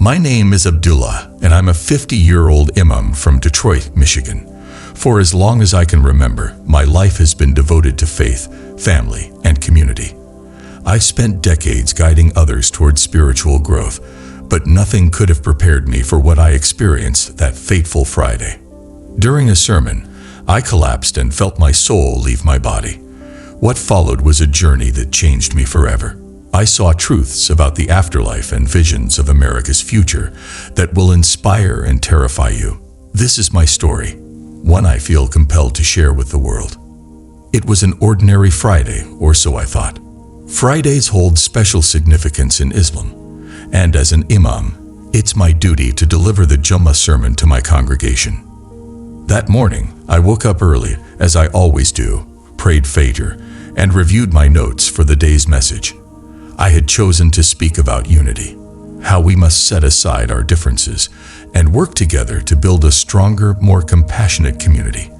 My name is Abdullah, and I'm a 50-year-old Imam from Detroit, Michigan. For as long as I can remember, my life has been devoted to faith, family, and community. I've spent decades guiding others towards spiritual growth, but nothing could have prepared me for what I experienced that fateful Friday. During a sermon, I collapsed and felt my soul leave my body. What followed was a journey that changed me forever. I saw truths about the afterlife and visions of America's future that will inspire and terrify you. This is my story, one I feel compelled to share with the world. It was an ordinary Friday, or so I thought. Fridays hold special significance in Islam, and as an Imam, it's my duty to deliver the Jummah sermon to my congregation. That morning, I woke up early, as I always do, prayed Fajr, and reviewed my notes for the day's message. I had chosen to speak about unity, how we must set aside our differences and work together to build a stronger, more compassionate community.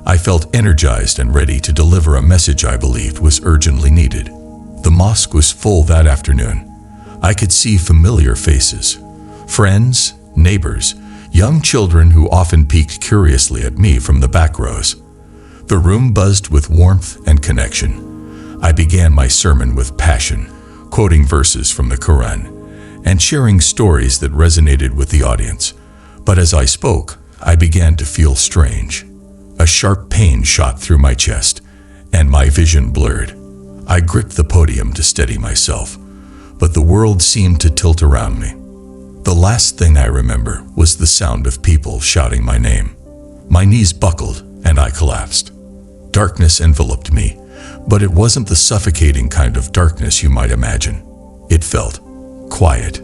I felt energized and ready to deliver a message I believed was urgently needed. The mosque was full that afternoon. I could see familiar faces, friends, neighbors, young children who often peeked curiously at me from the back rows. The room buzzed with warmth and connection. I began my sermon with passion, quoting verses from the Quran and sharing stories that resonated with the audience. But as I spoke, I began to feel strange. A sharp pain shot through my chest, and my vision blurred. I gripped the podium to steady myself, but the world seemed to tilt around me. The last thing I remember was the sound of people shouting my name. My knees buckled, and I collapsed. Darkness enveloped me, but it wasn't the suffocating kind of darkness you might imagine. It felt quiet,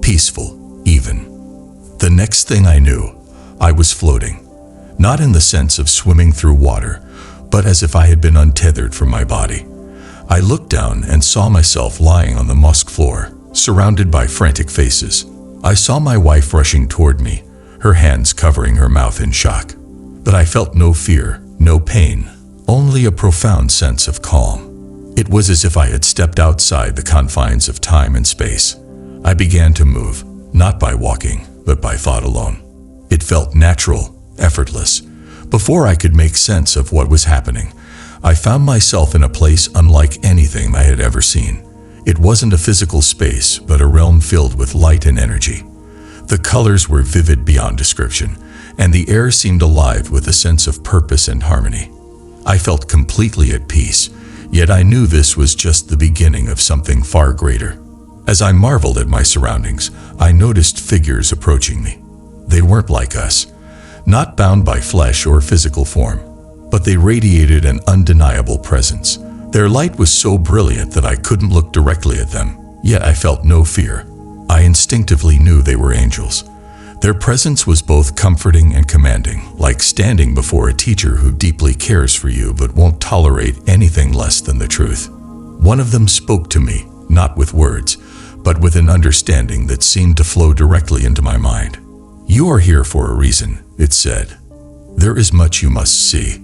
peaceful, even. The next thing I knew, I was floating, not in the sense of swimming through water, but as if I had been untethered from my body. I looked down and saw myself lying on the mosque floor, surrounded by frantic faces. I saw my wife rushing toward me, her hands covering her mouth in shock. But I felt no fear, no pain, only a profound sense of calm. It was as if I had stepped outside the confines of time and space. I began to move, not by walking, but by thought alone. It felt natural, effortless. Before I could make sense of what was happening, I found myself in a place unlike anything I had ever seen. It wasn't a physical space, but a realm filled with light and energy. The colors were vivid beyond description, and the air seemed alive with a sense of purpose and harmony. I felt completely at peace, yet I knew this was just the beginning of something far greater. As I marveled at my surroundings, I noticed figures approaching me. They weren't like us, not bound by flesh or physical form, but they radiated an undeniable presence. Their light was so brilliant that I couldn't look directly at them, yet I felt no fear. I instinctively knew they were angels. Their presence was both comforting and commanding, like standing before a teacher who deeply cares for you but won't tolerate anything less than the truth. One of them spoke to me, not with words, but with an understanding that seemed to flow directly into my mind. "You are here for a reason," it said. "There is much you must see."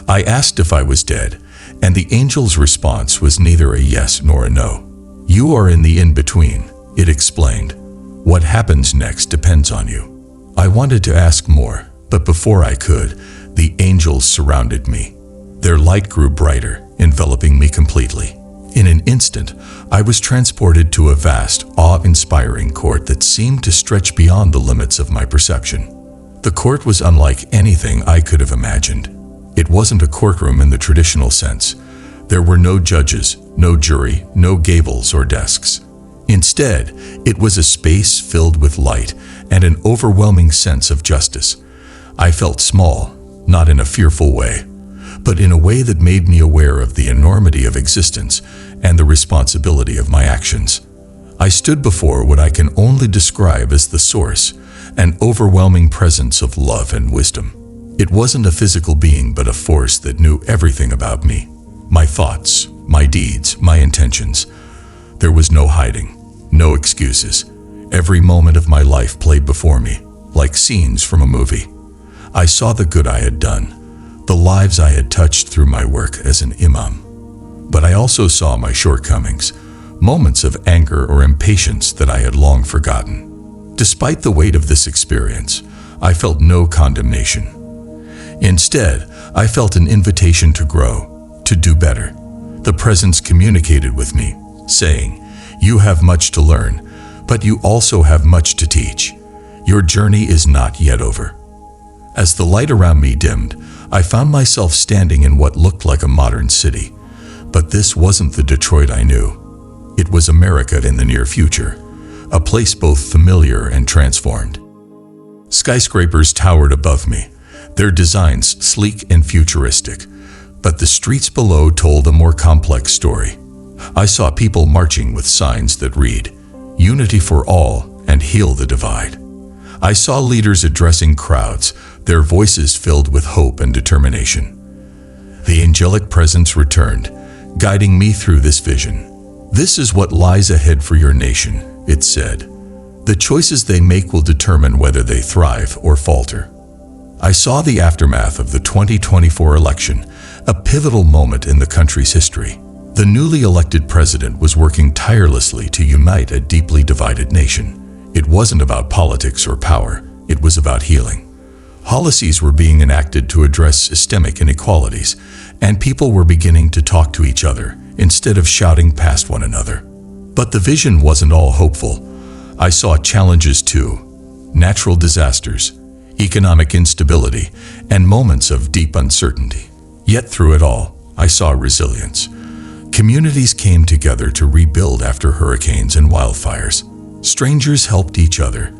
I asked if I was dead, and the angel's response was neither a yes nor a no. "You are in the in-between," it explained. "What happens next depends on you." I wanted to ask more, but before I could, the angels surrounded me. Their light grew brighter, enveloping me completely. In an instant, I was transported to a vast, awe-inspiring court that seemed to stretch beyond the limits of my perception. The court was unlike anything I could have imagined. It wasn't a courtroom in the traditional sense. There were no judges, no jury, no gables or desks. Instead, it was a space filled with light and an overwhelming sense of justice. I felt small, not in a fearful way, but in a way that made me aware of the enormity of existence and the responsibility of my actions. I stood before what I can only describe as the source, an overwhelming presence of love and wisdom. It wasn't a physical being, but a force that knew everything about me, my thoughts, my deeds, my intentions. There was no hiding, no excuses. Every moment of my life played before me, like scenes from a movie. I saw the good I had done, the lives I had touched through my work as an imam. But I also saw my shortcomings, moments of anger or impatience that I had long forgotten. Despite the weight of this experience, I felt no condemnation. Instead, I felt an invitation to grow, to do better. The presence communicated with me, saying, "You have much to learn, but you also have much to teach. Your journey is not yet over." As the light around me dimmed, I found myself standing in what looked like a modern city. But this wasn't the Detroit I knew. It was America in the near future, a place both familiar and transformed. Skyscrapers towered above me, their designs sleek and futuristic, but the streets below told a more complex story. I saw people marching with signs that read, "Unity for all and heal the divide." I saw leaders addressing crowds, their voices filled with hope and determination. The angelic presence returned, guiding me through this vision. "This is what lies ahead for your nation," it said. "The choices they make will determine whether they thrive or falter." I saw the aftermath of the 2024 election, a pivotal moment in the country's history. The newly elected president was working tirelessly to unite a deeply divided nation. It wasn't about politics or power, it was about healing. Policies were being enacted to address systemic inequalities, and people were beginning to talk to each other instead of shouting past one another. But the vision wasn't all hopeful. I saw challenges too: natural disasters, economic instability, and moments of deep uncertainty. Yet through it all, I saw resilience. Communities came together to rebuild after hurricanes and wildfires. Strangers helped each other,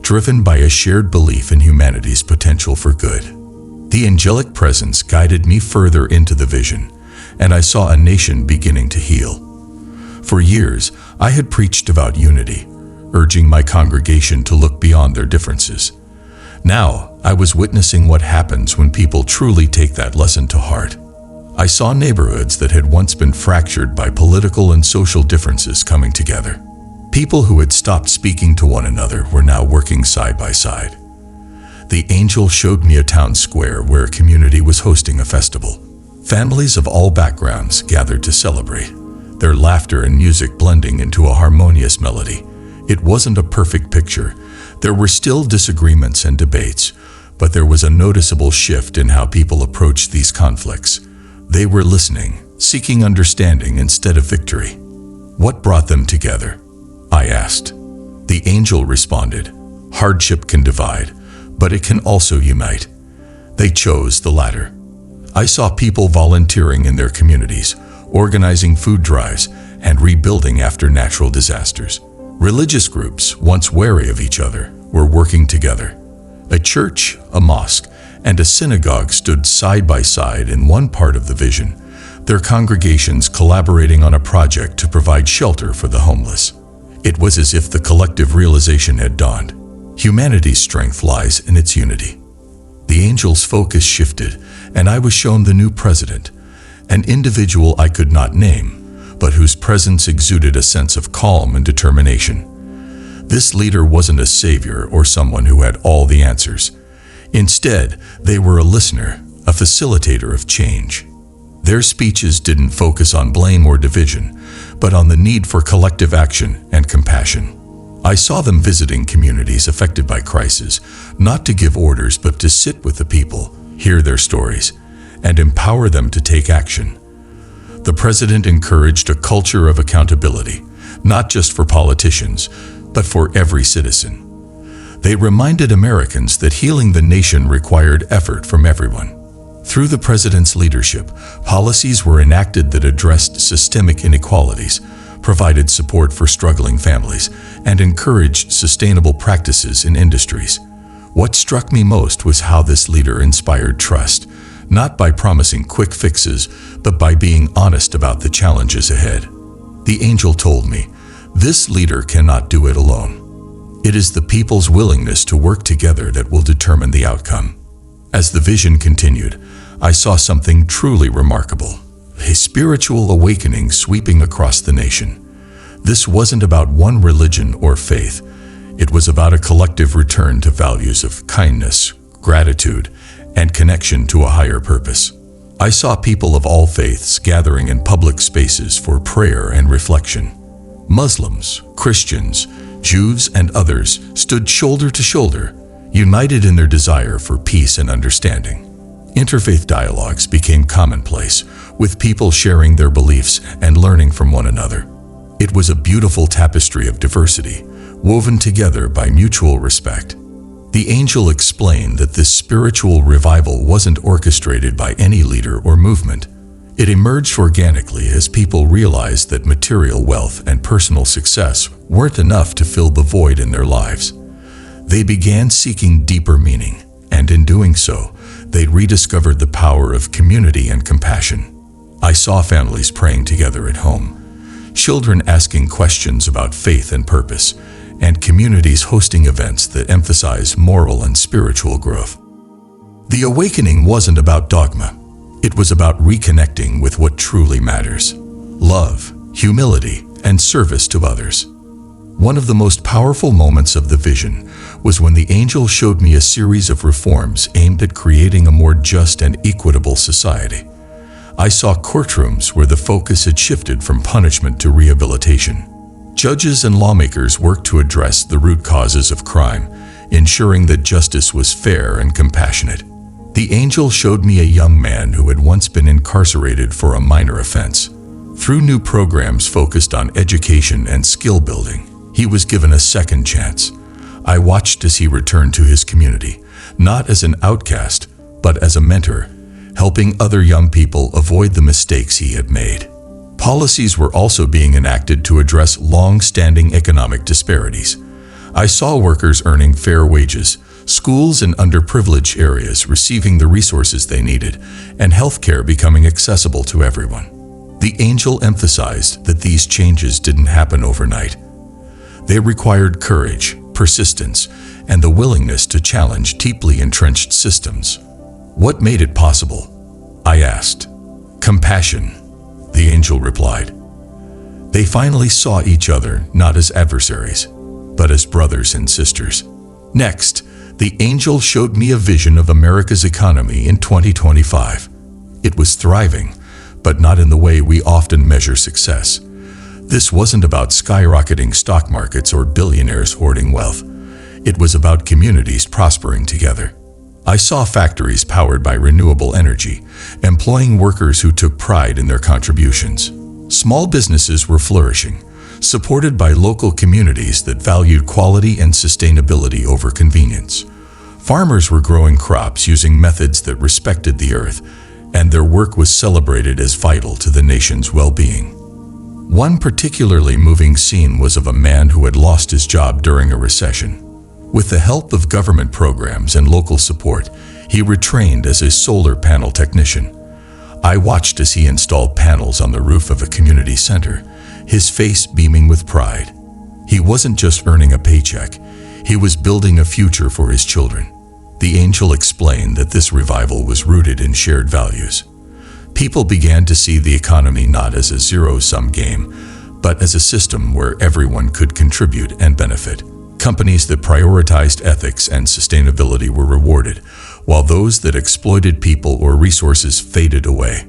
driven by a shared belief in humanity's potential for good. The angelic presence guided me further into the vision, and I saw a nation beginning to heal. For years, I had preached about unity, urging my congregation to look beyond their differences. Now, I was witnessing what happens when people truly take that lesson to heart. I saw neighborhoods that had once been fractured by political and social differences coming together. People who had stopped speaking to one another were now working side by side. The angel showed me a town square where a community was hosting a festival. Families of all backgrounds gathered to celebrate, their laughter and music blending into a harmonious melody. It wasn't a perfect picture. There were still disagreements and debates, but there was a noticeable shift in how people approached these conflicts. They were listening, seeking understanding instead of victory. "What brought them together?" I asked. The angel responded, "Hardship can divide, but it can also unite." They chose the latter. I saw people volunteering in their communities, organizing food drives, and rebuilding after natural disasters. Religious groups, once wary of each other, were working together. A church, a mosque, and a synagogue stood side by side in one part of the vision, their congregations collaborating on a project to provide shelter for the homeless. It was as if the collective realization had dawned. Humanity's strength lies in its unity. The angel's focus shifted, and I was shown the new president, an individual I could not name, but whose presence exuded a sense of calm and determination. This leader wasn't a savior or someone who had all the answers. Instead, they were a listener, a facilitator of change. Their speeches didn't focus on blame or division, but on the need for collective action and compassion. I saw them visiting communities affected by crisis, not to give orders but to sit with the people, hear their stories, and empower them to take action. The president encouraged a culture of accountability, not just for politicians, but for every citizen. They reminded Americans that healing the nation required effort from everyone. Through the president's leadership, policies were enacted that addressed systemic inequalities, provided support for struggling families, and encouraged sustainable practices in industries. What struck me most was how this leader inspired trust, not by promising quick fixes, but by being honest about the challenges ahead. The angel told me, "This leader cannot do it alone. It is the people's willingness to work together that will determine the outcome." As the vision continued, I saw something truly remarkable, a spiritual awakening sweeping across the nation. This wasn't about one religion or faith. It was about a collective return to values of kindness, gratitude, and connection to a higher purpose. I saw people of all faiths gathering in public spaces for prayer and reflection. Muslims, Christians, Jews and others stood shoulder to shoulder, united in their desire for peace and understanding. Interfaith dialogues became commonplace, with people sharing their beliefs and learning from one another. It was a beautiful tapestry of diversity, woven together by mutual respect. The angel explained that this spiritual revival wasn't orchestrated by any leader or movement. It emerged organically as people realized that material wealth and personal success weren't enough to fill the void in their lives. They began seeking deeper meaning, and in doing so, they rediscovered the power of community and compassion. I saw families praying together at home, children asking questions about faith and purpose, and communities hosting events that emphasize moral and spiritual growth. The awakening wasn't about dogma. It was about reconnecting with what truly matters: love, humility, and service to others. One of the most powerful moments of the vision was when the angel showed me a series of reforms aimed at creating a more just and equitable society. I saw courtrooms where the focus had shifted from punishment to rehabilitation. Judges and lawmakers worked to address the root causes of crime, ensuring that justice was fair and compassionate. The angel showed me a young man who had once been incarcerated for a minor offense. Through new programs focused on education and skill building, he was given a second chance. I watched as he returned to his community, not as an outcast, but as a mentor, helping other young people avoid the mistakes he had made. Policies were also being enacted to address long-standing economic disparities. I saw workers earning fair wages, schools in underprivileged areas receiving the resources they needed, and healthcare becoming accessible to everyone. The angel emphasized that these changes didn't happen overnight. They required courage, persistence, and the willingness to challenge deeply entrenched systems. What made it possible? I asked. Compassion, the angel replied. They finally saw each other not as adversaries, but as brothers and sisters. Next, the angel showed me a vision of America's economy in 2025. It was thriving, but not in the way we often measure success. This wasn't about skyrocketing stock markets or billionaires hoarding wealth. It was about communities prospering together. I saw factories powered by renewable energy, employing workers who took pride in their contributions. Small businesses were flourishing, supported by local communities that valued quality and sustainability over convenience. Farmers were growing crops using methods that respected the earth, and their work was celebrated as vital to the nation's well-being. One particularly moving scene was of a man who had lost his job during a recession. With the help of government programs and local support, he retrained as a solar panel technician. I watched as he installed panels on the roof of a community center, his face beaming with pride. He wasn't just earning a paycheck, he was building a future for his children. The angel explained that this revival was rooted in shared values. People began to see the economy not as a zero-sum game, but as a system where everyone could contribute and benefit. Companies that prioritized ethics and sustainability were rewarded, while those that exploited people or resources faded away.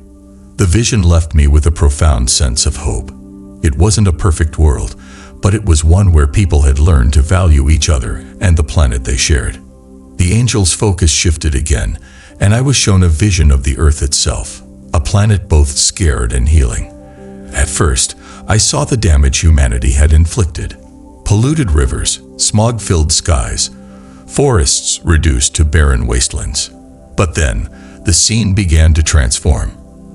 The vision left me with a profound sense of hope. It wasn't a perfect world, but it was one where people had learned to value each other and the planet they shared. The angel's focus shifted again, and I was shown a vision of the earth itself, a planet both scared and healing. At first, I saw the damage humanity had inflicted. Polluted rivers, smog-filled skies, forests reduced to barren wastelands. But then, the scene began to transform.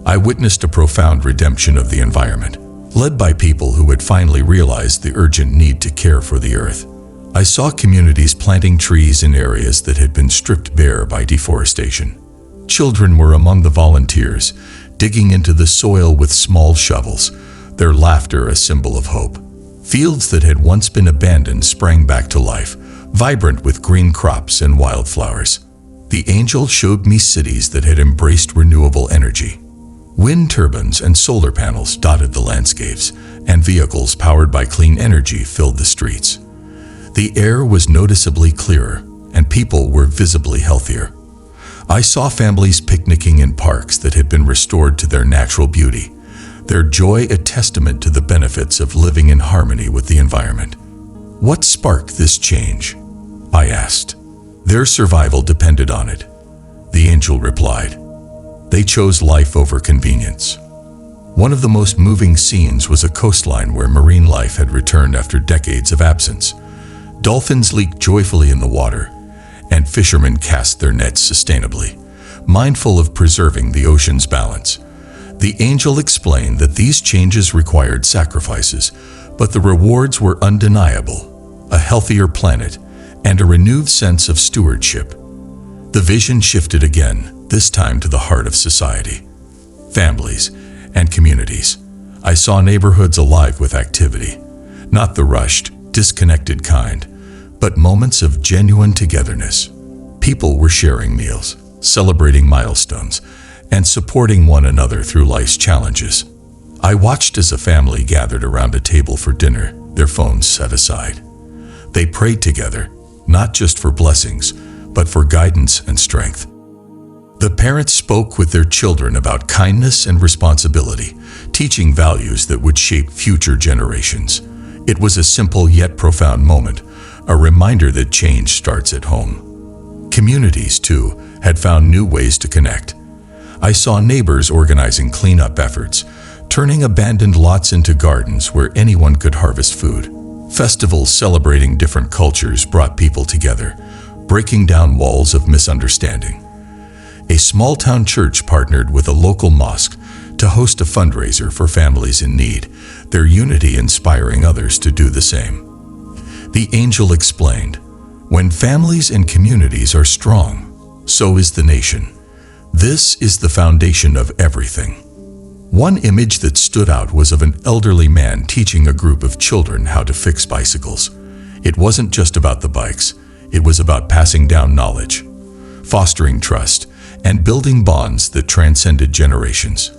I witnessed a profound redemption of the environment, led by people who had finally realized the urgent need to care for the earth. I saw communities planting trees in areas that had been stripped bare by deforestation. Children were among the volunteers, digging into the soil with small shovels, their laughter a symbol of hope. Fields that had once been abandoned sprang back to life, vibrant with green crops and wildflowers. The angel showed me cities that had embraced renewable energy. Wind turbines and solar panels dotted the landscapes, and vehicles powered by clean energy filled the streets. The air was noticeably clearer, and people were visibly healthier. I saw families picnicking in parks that had been restored to their natural beauty, their joy a testament to the benefits of living in harmony with the environment. "What sparked this change?" I asked. "Their survival depended on it," the angel replied. "They chose life over convenience." One of the most moving scenes was a coastline where marine life had returned after decades of absence. Dolphins leaped joyfully in the water, and fishermen cast their nets sustainably, mindful of preserving the ocean's balance. The angel explained that these changes required sacrifices, but the rewards were undeniable: a healthier planet and a renewed sense of stewardship. The vision shifted again, this time to the heart of society. Families and communities. I saw neighborhoods alive with activity, not the rushed, disconnected kind, but moments of genuine togetherness. People were sharing meals, celebrating milestones, and supporting one another through life's challenges. I watched as a family gathered around a table for dinner, their phones set aside. They prayed together, not just for blessings, but for guidance and strength. The parents spoke with their children about kindness and responsibility, teaching values that would shape future generations. It was a simple yet profound moment, a reminder that change starts at home. Communities, too, had found new ways to connect. I saw neighbors organizing cleanup efforts, turning abandoned lots into gardens where anyone could harvest food. Festivals celebrating different cultures brought people together, breaking down walls of misunderstanding. A small-town church partnered with a local mosque to host a fundraiser for families in need, their unity inspiring others to do the same. The angel explained, "When families and communities are strong, so is the nation. This is the foundation of everything." One image that stood out was of an elderly man teaching a group of children how to fix bicycles. It wasn't just about the bikes, it was about passing down knowledge, fostering trust, and building bonds that transcended generations.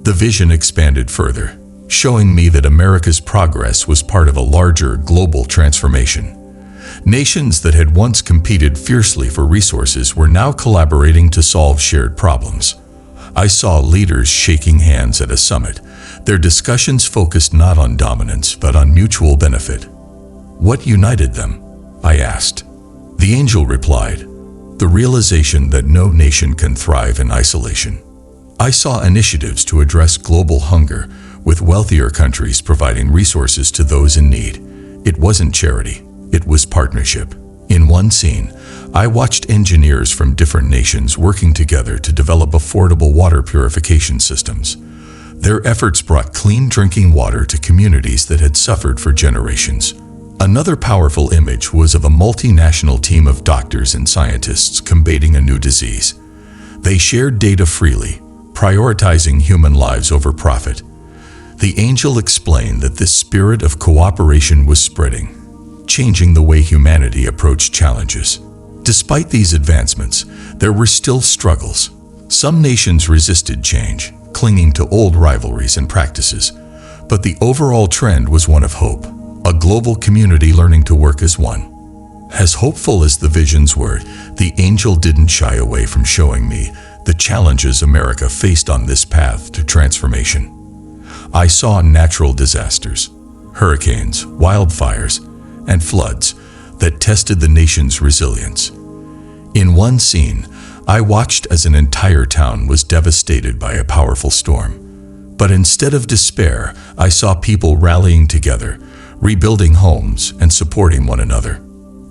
The vision expanded further, showing me that America's progress was part of a larger global transformation. Nations that had once competed fiercely for resources were now collaborating to solve shared problems. I saw leaders shaking hands at a summit, their discussions focused not on dominance but on mutual benefit. "What united them?" I asked. The angel replied, "The realization that no nation can thrive in isolation." I saw initiatives to address global hunger, with wealthier countries providing resources to those in need. It wasn't charity, it was partnership. In one scene, I watched engineers from different nations working together to develop affordable water purification systems. Their efforts brought clean drinking water to communities that had suffered for generations. Another powerful image was of a multinational team of doctors and scientists combating a new disease. They shared data freely, prioritizing human lives over profit. The angel explained that this spirit of cooperation was spreading, changing the way humanity approached challenges. Despite these advancements, there were still struggles. Some nations resisted change, clinging to old rivalries and practices. But the overall trend was one of hope, a global community learning to work as one. As hopeful as the visions were, the angel didn't shy away from showing me the challenges America faced on this path to transformation. I saw natural disasters, hurricanes, wildfires, and floods that tested the nation's resilience. In one scene, I watched as an entire town was devastated by a powerful storm. But instead of despair, I saw people rallying together, rebuilding homes and supporting one another.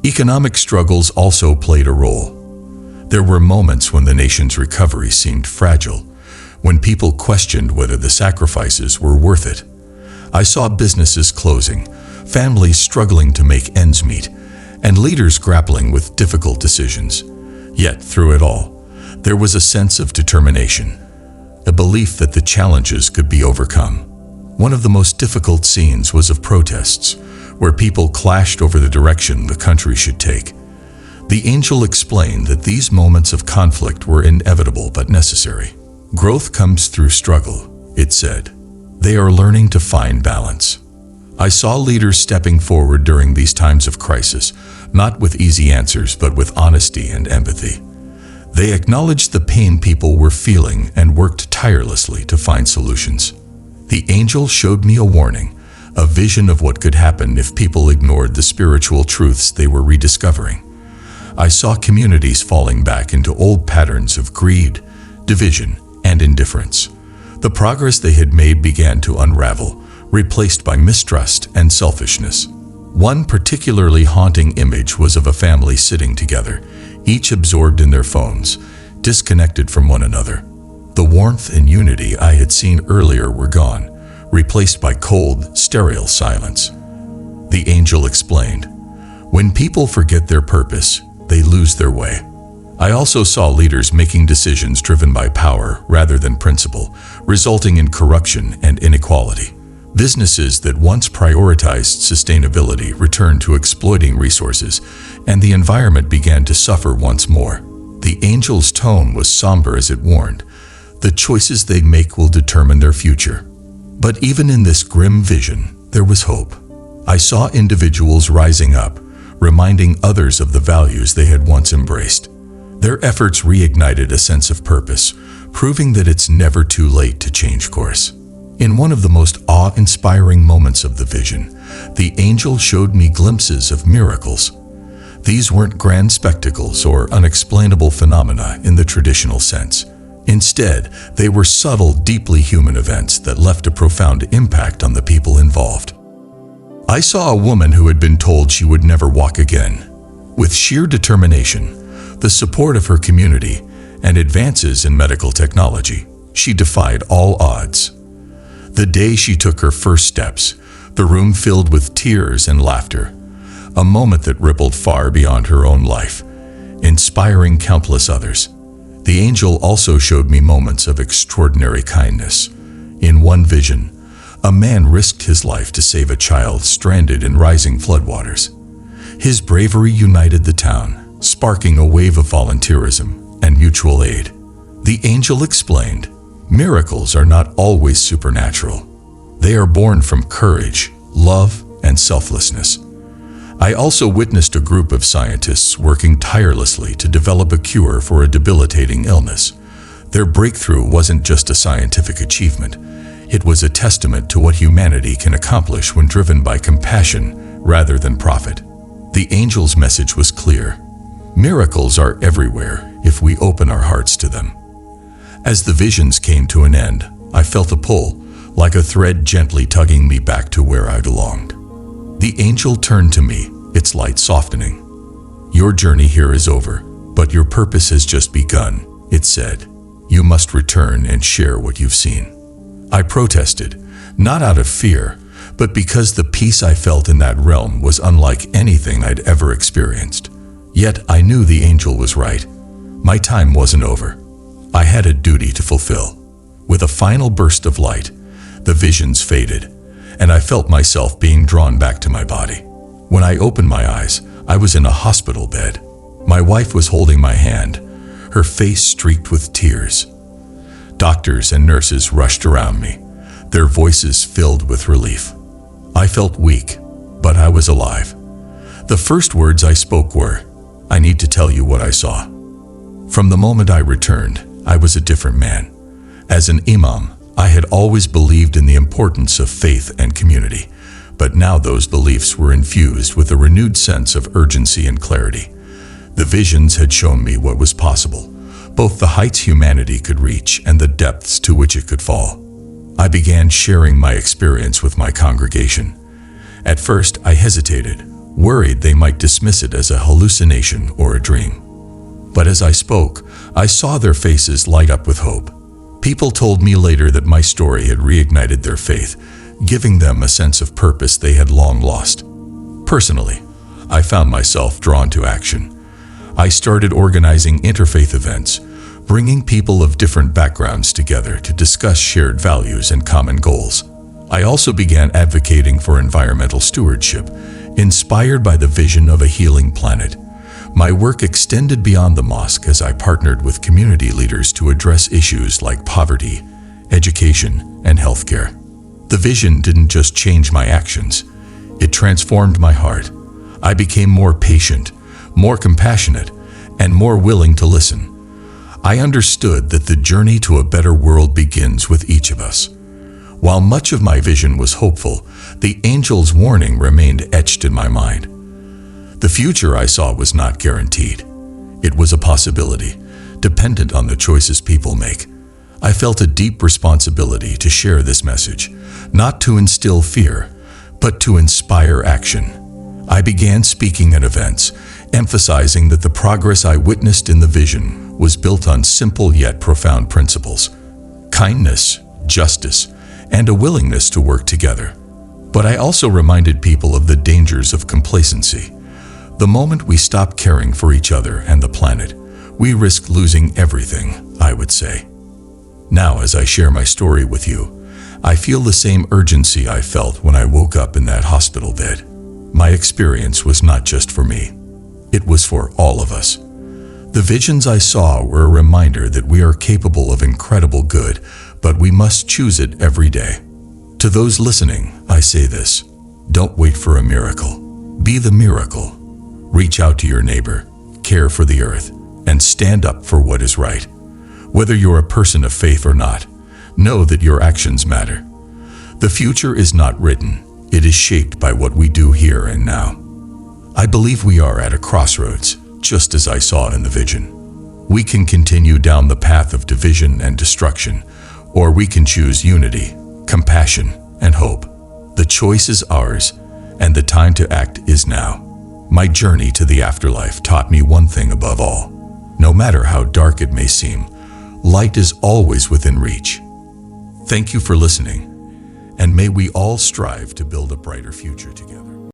Economic struggles also played a role. There were moments when the nation's recovery seemed fragile, when people questioned whether the sacrifices were worth it. I saw businesses closing, families struggling to make ends meet, and leaders grappling with difficult decisions. Yet, through it all, there was a sense of determination, a belief that the challenges could be overcome. One of the most difficult scenes was of protests, where people clashed over the direction the country should take. The angel explained that these moments of conflict were inevitable but necessary. Growth comes through struggle, it said. They are learning to find balance. I saw leaders stepping forward during these times of crisis, not with easy answers but with honesty and empathy. They acknowledged the pain people were feeling and worked tirelessly to find solutions. The angel showed me a warning, a vision of what could happen if people ignored the spiritual truths they were rediscovering. I saw communities falling back into old patterns of greed, division, and indifference. The progress they had made began to unravel, replaced by mistrust and selfishness. One particularly haunting image was of a family sitting together, each absorbed in their phones, disconnected from one another. The warmth and unity I had seen earlier were gone, replaced by cold, sterile silence. The angel explained, "When people forget their purpose, they lose their way." I also saw leaders making decisions driven by power rather than principle, resulting in corruption and inequality. Businesses that once prioritized sustainability returned to exploiting resources, and the environment began to suffer once more. The angel's tone was somber as it warned, "The choices they make will determine their future." But even in this grim vision, there was hope. I saw individuals rising up, reminding others of the values they had once embraced. Their efforts reignited a sense of purpose, proving that it's never too late to change course. In one of the most awe-inspiring moments of the vision, the angel showed me glimpses of miracles. These weren't grand spectacles or unexplainable phenomena in the traditional sense. Instead, they were subtle, deeply human events that left a profound impact on the people involved. I saw a woman who had been told she would never walk again. With sheer determination, the support of her community, and advances in medical technology, she defied all odds. The day she took her first steps, the room filled with tears and laughter, a moment that rippled far beyond her own life, inspiring countless others. The angel also showed me moments of extraordinary kindness. In one vision, a man risked his life to save a child stranded in rising floodwaters. His bravery united the town, sparking a wave of volunteerism and mutual aid. The angel explained, "Miracles are not always supernatural. They are born from courage, love, and selflessness." I also witnessed a group of scientists working tirelessly to develop a cure for a debilitating illness. Their breakthrough wasn't just a scientific achievement. It was a testament to what humanity can accomplish when driven by compassion rather than profit. The angel's message was clear. Miracles are everywhere if we open our hearts to them. As the visions came to an end, I felt a pull, like a thread gently tugging me back to where I belonged. The angel turned to me, its light softening. "Your journey here is over, but your purpose has just begun," it said. "You must return and share what you've seen." I protested, not out of fear, but because the peace I felt in that realm was unlike anything I'd ever experienced. Yet I knew the angel was right. My time wasn't over. I had a duty to fulfill. With a final burst of light, the visions faded, and I felt myself being drawn back to my body. When I opened my eyes, I was in a hospital bed. My wife was holding my hand, her face streaked with tears. Doctors and nurses rushed around me, their voices filled with relief. I felt weak, but I was alive. The first words I spoke were, "I need to tell you what I saw." From the moment I returned, I was a different man. As an Imam, I had always believed in the importance of faith and community, but now those beliefs were infused with a renewed sense of urgency and clarity. The visions had shown me what was possible, both the heights humanity could reach and the depths to which it could fall. I began sharing my experience with my congregation. At first, I hesitated, worried they might dismiss it as a hallucination or a dream. But as I spoke, I saw their faces light up with hope. People told me later that my story had reignited their faith, giving them a sense of purpose they had long lost. Personally, I found myself drawn to action. I started organizing interfaith events, bringing people of different backgrounds together to discuss shared values and common goals. I also began advocating for environmental stewardship, inspired by the vision of a healing planet. My work extended beyond the mosque as I partnered with community leaders to address issues like poverty, education, and healthcare. The vision didn't just change my actions, it transformed my heart. I became more patient, more compassionate, and more willing to listen. I understood that the journey to a better world begins with each of us. While much of my vision was hopeful, the angel's warning remained etched in my mind. The future I saw was not guaranteed. It was a possibility, dependent on the choices people make. I felt a deep responsibility to share this message, not to instill fear, but to inspire action. I began speaking at events, emphasizing that the progress I witnessed in the vision was built on simple yet profound principles: kindness, justice, and a willingness to work together. But I also reminded people of the dangers of complacency. The moment we stop caring for each other and the planet, we risk losing everything, I would say. Now, as I share my story with you, I feel the same urgency I felt when I woke up in that hospital bed. My experience was not just for me. It was for all of us. The visions I saw were a reminder that we are capable of incredible good, but we must choose it every day. To those listening, I say this: don't wait for a miracle. Be the miracle. Reach out to your neighbor, care for the earth, and stand up for what is right. Whether you're a person of faith or not, know that your actions matter. The future is not written. It is shaped by what we do here and now. I believe we are at a crossroads, just as I saw in the vision. We can continue down the path of division and destruction, or we can choose unity, compassion, and hope. The choice is ours, and the time to act is now. My journey to the afterlife taught me one thing above all: no matter how dark it may seem, light is always within reach. Thank you for listening, and may we all strive to build a brighter future together.